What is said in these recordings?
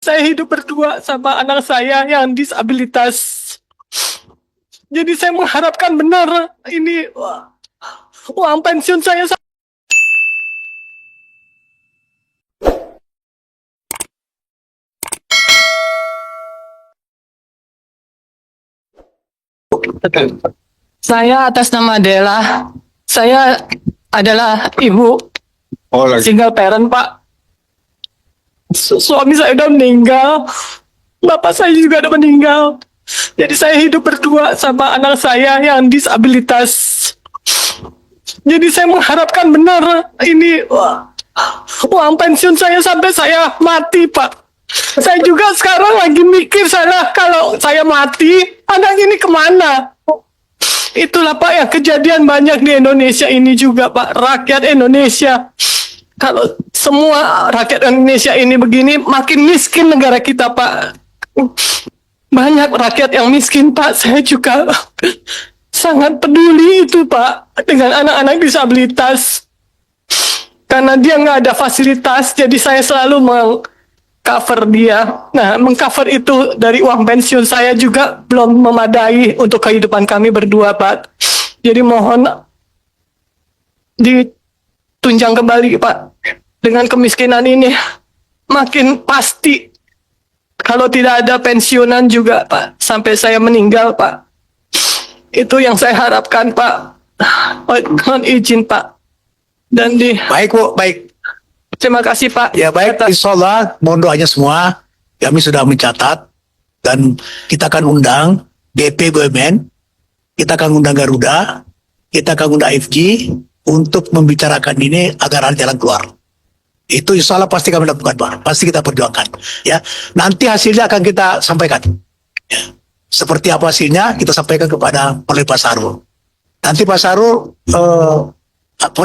Saya hidup berdua sama anak saya yang disabilitas. Jadi saya mengharapkan benar ini uang pensiun saya. Saya atas nama Dela. Saya adalah ibu single parent, Pak. Suami saya udah meninggal. Bapak saya juga udah meninggal. Jadi saya hidup berdua sama anak saya yang disabilitas. Jadi saya mengharapkan benar ini uang pensiun saya sampai saya mati, Pak. Saya juga sekarang lagi mikir kalau saya mati, anak ini kemana? Itulah Pak yang kejadian banyak di Indonesia ini juga, Pak. Rakyat Indonesia. Kalau semua rakyat Indonesia ini begini, makin miskin negara kita, Pak. Banyak rakyat yang miskin, Pak. Saya juga sangat peduli itu, Pak, dengan anak-anak disabilitas. Karena dia nggak ada fasilitas, jadi saya selalu meng-cover dia. Nah, meng-cover itu dari uang pensiun saya juga belum memadai untuk kehidupan kami berdua, Pak. Jadi mohon ditunjang kembali, Pak. Dengan kemiskinan ini makin pasti kalau tidak ada pensiunan juga, Pak, sampai saya meninggal, Pak. Itu yang saya harapkan, Pak. Mohon izin, Pak. Dan Baik, Bu, baik. Terima kasih, Pak. Ya, baik. Insya Allah, mohon doanya semua. Kami sudah mencatat dan kita akan undang BP BUMN, kita akan undang Garuda, kita akan undang FG untuk membicarakan ini agar ada jalan keluar. Itu insya Allah pasti kami lakukan, Pak. Pasti kita perjuangkan. Ya, nanti hasilnya akan kita sampaikan. Ya. Seperti apa hasilnya kita sampaikan kepada oleh Pak Sarul. Nanti Pak Sarul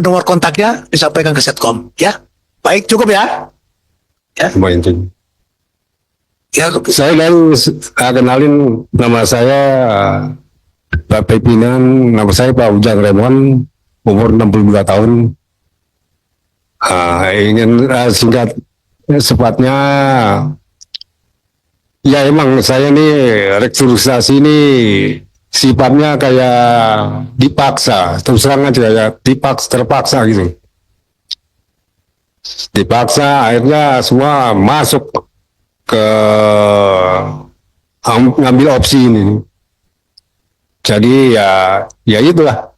nomor kontaknya disampaikan ke Setkom. Ya, baik, cukup ya. Ya. Ya, saya baru kenalin, nama saya Pak Pimpinan, nama saya Pak Ujang Remon, umur 62 tahun. Ingin singkat sepatnya, ya emang saya nih restrukturisasi ini sifatnya kayak dipaksa, terus terang aja ya, terpaksa gitu. Dipaksa, akhirnya semua masuk ke ngambil opsi ini. Jadi ya itulah.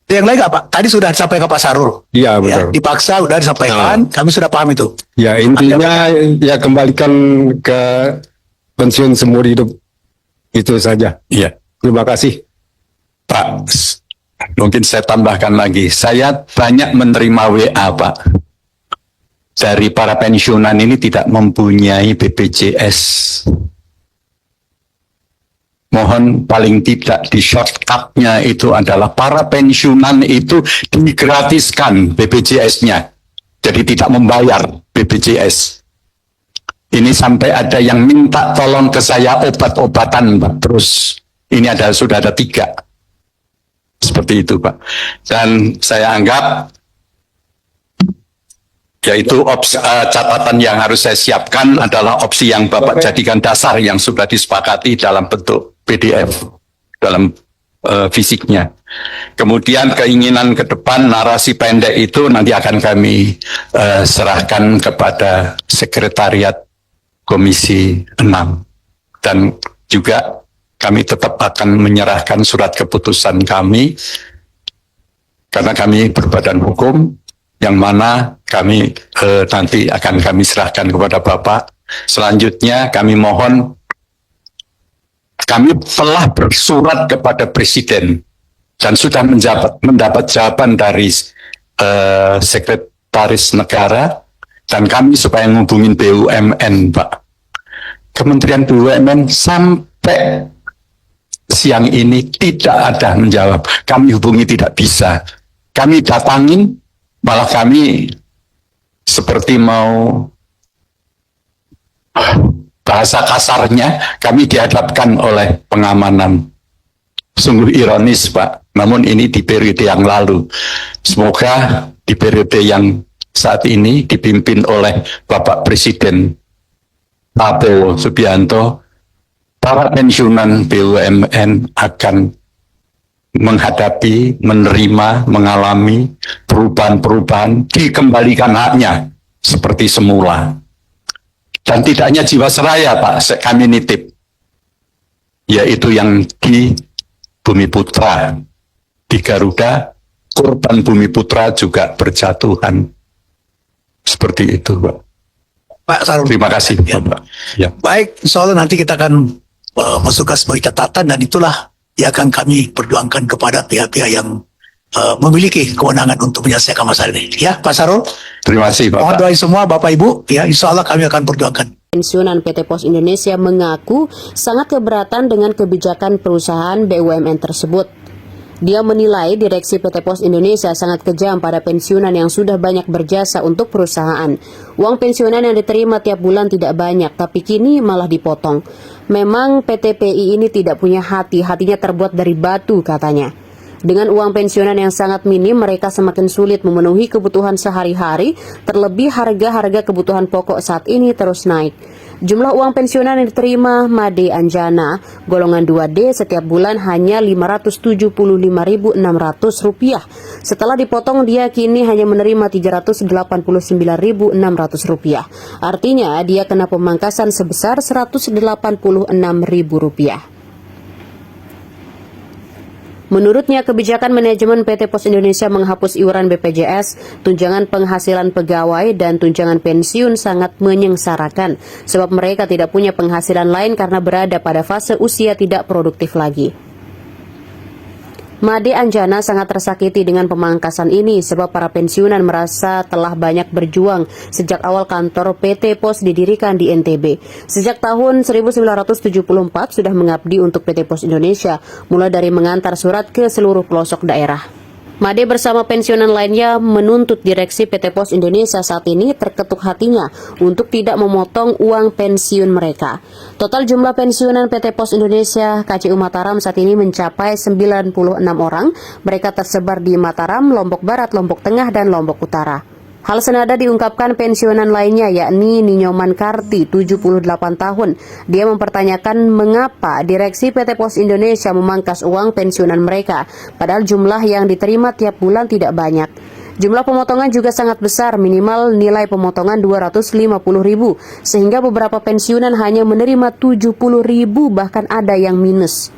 Yang lain nggak, Pak? Tadi sudah disampaikan Pak Sarul. Iya, Ya, betul. dipaksa sudah disampaikan, kami sudah paham itu. Ya, intinya ya kembalikan ke pensiun seumur hidup. Itu saja. Iya. Terima kasih. Pak, mungkin saya tambahkan lagi. Saya banyak menerima WA, Pak. Dari para pensiunan ini tidak mempunyai BPJS. Mohon paling tidak di shortcut-nya itu adalah para pensiunan itu digratiskan BPJS-nya. Jadi tidak membayar BPJS. Ini sampai ada yang minta tolong ke saya obat-obatan, Pak. Terus ini sudah ada 3. Seperti itu, Pak. Dan saya anggap yaitu catatan yang harus saya siapkan adalah opsi yang Bapak jadikan dasar yang sudah disepakati dalam bentuk PDF, dalam fisiknya. Kemudian keinginan ke depan, narasi pendek itu nanti akan kami serahkan kepada Sekretariat Komisi 6. Dan juga kami tetap akan menyerahkan surat keputusan kami, karena kami berbadan hukum, yang mana kami nanti akan kami serahkan kepada Bapak. Selanjutnya kami mohon, kami telah bersurat kepada Presiden dan sudah mendapat jawaban dari Sekretaris Negara, dan kami supaya menghubungin BUMN, Pak. Kementerian BUMN sampai siang ini tidak ada menjawab. Kami hubungi tidak bisa. Kami datangin, malah kami seperti mau, bahasa kasarnya, kami dihadapkan oleh pengamanan. Sungguh ironis, Pak. Namun ini di periode yang lalu. Semoga di periode yang saat ini dipimpin oleh Bapak Presiden Prabowo Subianto, para pensiunan BUMN akan menghadapi, menerima, mengalami perubahan-perubahan, dikembalikan haknya seperti semula. Dan tidak hanya Jiwasraya, Pak, kami nitip, yaitu yang di Bumi Putra, di Garuda, korban Bumi Putra juga berjatuhan. Seperti itu, Pak. Pak Sarul. Terima kasih, Ya. Bapak. Ya. Baik, soalnya nanti kita akan masukkan sebagai catatan dan itulah yang akan kami perjuangkan kepada pihak-pihak yang memiliki kewenangan untuk menyelesaikan masalah ini. Ya, Pak Sarul. Terima kasih, Mohon Bapak. doa semua Bapak Ibu. Ya, insya Allah kami akan perjuangkan. Pensiunan PT Pos Indonesia mengaku sangat keberatan dengan kebijakan perusahaan BUMN tersebut. Dia menilai direksi PT Pos Indonesia sangat kejam pada pensiunan yang sudah banyak berjasa untuk perusahaan. Uang pensiunan yang diterima tiap bulan tidak banyak, tapi kini malah dipotong. Memang PT PI ini tidak punya hati, hatinya terbuat dari batu, katanya. Dengan uang pensiunan yang sangat minim, mereka semakin sulit memenuhi kebutuhan sehari-hari, terlebih harga-harga kebutuhan pokok saat ini terus naik. Jumlah uang pensiunan yang diterima Made Anjana, golongan 2D setiap bulan hanya Rp575.600. Setelah dipotong, dia kini hanya menerima Rp389.600. Artinya, dia kena pemangkasan sebesar Rp186.000. Menurutnya, kebijakan manajemen PT Pos Indonesia menghapus iuran BPJS, tunjangan penghasilan pegawai, dan tunjangan pensiun sangat menyengsarakan, sebab mereka tidak punya penghasilan lain karena berada pada fase usia tidak produktif lagi. Made Anjana sangat tersakiti dengan pemangkasan ini sebab para pensiunan merasa telah banyak berjuang sejak awal kantor PT Pos didirikan di NTB. Sejak tahun 1974 sudah mengabdi untuk PT Pos Indonesia, mulai dari mengantar surat ke seluruh pelosok daerah. Made bersama pensiunan lainnya menuntut direksi PT Pos Indonesia saat ini terketuk hatinya untuk tidak memotong uang pensiun mereka. Total jumlah pensiunan PT Pos Indonesia KCU Mataram saat ini mencapai 96 orang. Mereka tersebar di Mataram, Lombok Barat, Lombok Tengah, dan Lombok Utara. Hal senada diungkapkan pensiunan lainnya, yakni Ninyoman Karti, 78 tahun. Dia mempertanyakan mengapa direksi PT Pos Indonesia memangkas uang pensiunan mereka, padahal jumlah yang diterima tiap bulan tidak banyak. Jumlah pemotongan juga sangat besar, minimal nilai pemotongan Rp250.000, sehingga beberapa pensiunan hanya menerima Rp70.000, bahkan ada yang minus.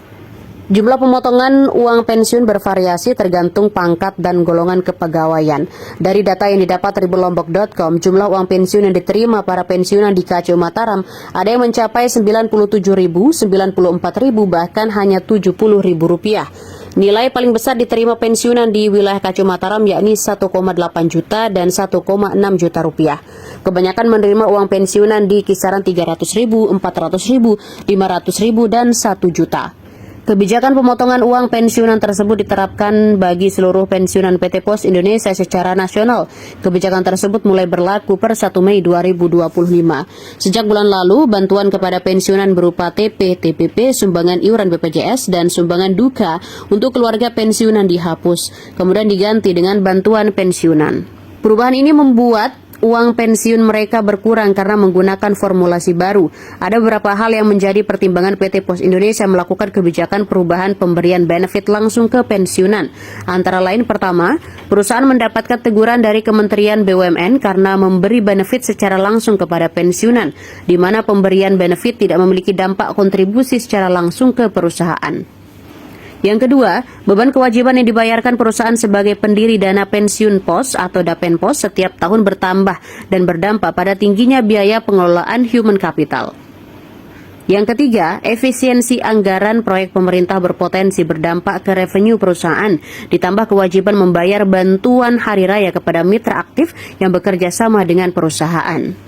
Jumlah pemotongan uang pensiun bervariasi tergantung pangkat dan golongan kepegawaian. Dari data yang didapat dari Lombok.com, jumlah uang pensiun yang diterima para pensiunan di KCU Mataram ada yang mencapai Rp97.000, Rp94.000, bahkan hanya Rp70.000. Nilai paling besar diterima pensiunan di wilayah KCU Mataram yakni 1,8 juta dan 1,6 juta rupiah. Kebanyakan menerima uang pensiunan di kisaran Rp300.000, Rp400.000, Rp500.000, dan Rp1 juta. Kebijakan pemotongan uang pensiunan tersebut diterapkan bagi seluruh pensiunan PT Pos Indonesia secara nasional. Kebijakan tersebut mulai berlaku per 1 Mei 2025. Sejak bulan lalu, bantuan kepada pensiunan berupa TP, TPP, sumbangan iuran BPJS, dan sumbangan duka untuk keluarga pensiunan dihapus, kemudian diganti dengan bantuan pensiunan. Perubahan ini membuat uang pensiun mereka berkurang karena menggunakan formulasi baru. Ada beberapa hal yang menjadi pertimbangan PT Pos Indonesia melakukan kebijakan perubahan pemberian benefit langsung ke pensiunan. Antara lain, pertama, perusahaan mendapatkan teguran dari Kementerian BUMN karena memberi benefit secara langsung kepada pensiunan, di mana pemberian benefit tidak memiliki dampak kontribusi secara langsung ke perusahaan. Yang kedua, beban kewajiban yang dibayarkan perusahaan sebagai pendiri dana pensiun pos atau Dapenpos setiap tahun bertambah dan berdampak pada tingginya biaya pengelolaan human capital. Yang ketiga, efisiensi anggaran proyek pemerintah berpotensi berdampak ke revenue perusahaan, ditambah kewajiban membayar bantuan hari raya kepada mitra aktif yang bekerja sama dengan perusahaan.